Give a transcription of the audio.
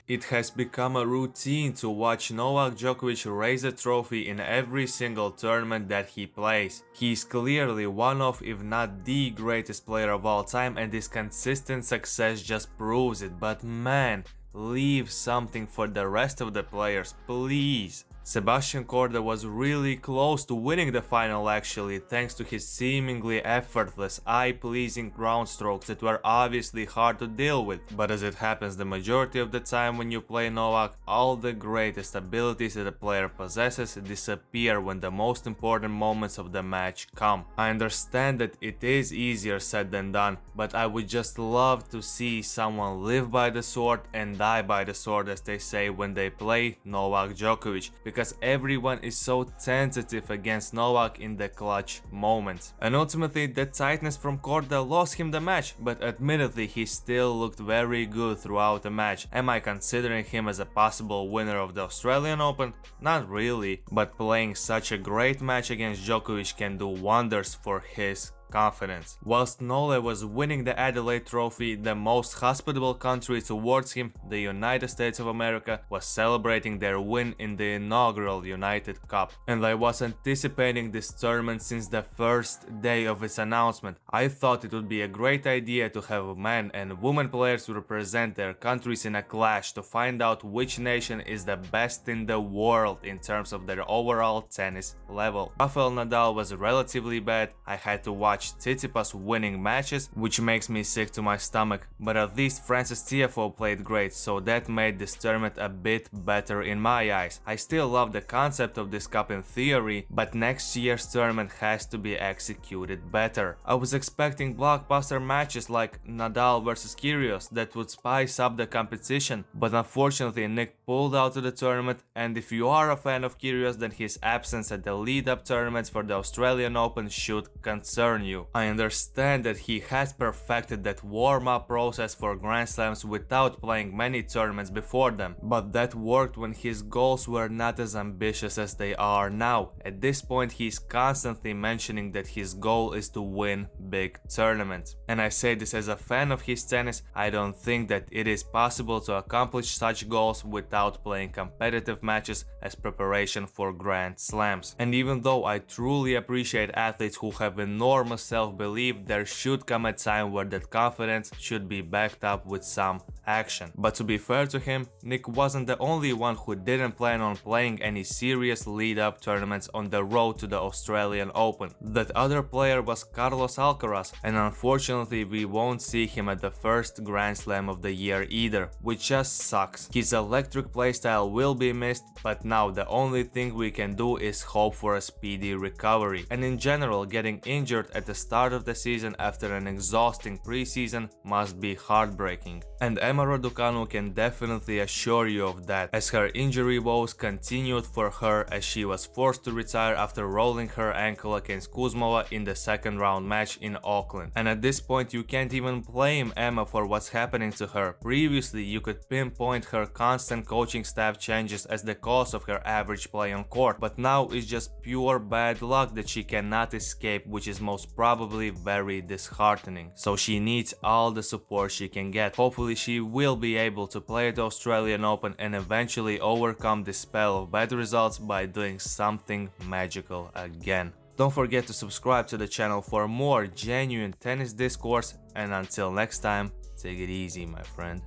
It has become a routine to watch Novak Djokovic raise a trophy in every single tournament that he plays. He is clearly one of, if not the greatest player of all time, and his consistent success just proves it. But man, leave something for the rest of the players, please. Sebastian Korda was really close to winning the final actually, thanks to his seemingly effortless, eye-pleasing ground strokes that were obviously hard to deal with. But as it happens the majority of the time when you play Novak, all the greatest abilities that a player possesses disappear when the most important moments of the match come. I understand that it is easier said than done, but I would just love to see someone live by the sword and die by the sword, as they say when they play Novak Djokovic, because everyone is so sensitive against Novak in the clutch moments. And ultimately the tightness from Korda lost him the match, but admittedly he still looked very good throughout the match. Am I considering him as a possible winner of the Australian Open? Not really, but playing such a great match against Djokovic can do wonders for his confidence. Whilst Nole was winning the Adelaide Trophy, the most hospitable country towards him, the United States of America, was celebrating their win in the inaugural United Cup. And I was anticipating this tournament since the first day of its announcement. I thought it would be a great idea to have men and women players represent their countries in a clash to find out which nation is the best in the world in terms of their overall tennis level. Rafael Nadal was relatively bad. I had to watch Tsitsipas winning matches, which makes me sick to my stomach, but at least Francis Tiafoe played great, so that made this tournament a bit better in my eyes. I still love the concept of this cup in theory, but next year's tournament has to be executed better. I was expecting blockbuster matches like Nadal versus Kyrgios that would spice up the competition, but unfortunately Nick pulled out of the tournament, and if you are a fan of Kyrgios, then his absence at the lead-up tournaments for the Australian Open should concern you. I understand that he has perfected that warm-up process for Grand Slams without playing many tournaments before them, but that worked when his goals were not as ambitious as they are now. At this point he's constantly mentioning that his goal is to win big tournaments. And I say this as a fan of his tennis. I don't think that it is possible to accomplish such goals without playing competitive matches as preparation for Grand Slams. And even though I truly appreciate athletes who have enormous self-belief, there should come a time where that confidence should be backed up with some action. But to be fair to him, Nick wasn't the only one who didn't plan on playing any serious lead-up tournaments on the road to the Australian Open. That other player was Carlos Alcaraz, and unfortunately we won't see him at the first Grand Slam of the year either, which just sucks. His electric playstyle will be missed, but now the only thing we can do is hope for a speedy recovery. And in general, getting injured at the start of the season after an exhausting preseason must be heartbreaking. And Emma Raducanu can definitely assure you of that, as her injury woes continued for her as she was forced to retire after rolling her ankle against Kuzmova in the second round match in Auckland. And at this point you can't even blame Emma for what's happening to her. Previously you could pinpoint her constant coaching staff changes as the cause of her average play on court, but now it's just pure bad luck that she cannot escape, which is most probably very disheartening. So she needs all the support she can get. Hopefully she will be able to play at the Australian Open and eventually overcome this spell of bad results by doing something magical again. Don't forget to subscribe to the channel for more genuine tennis discourse, and until next time, take it easy, my friend.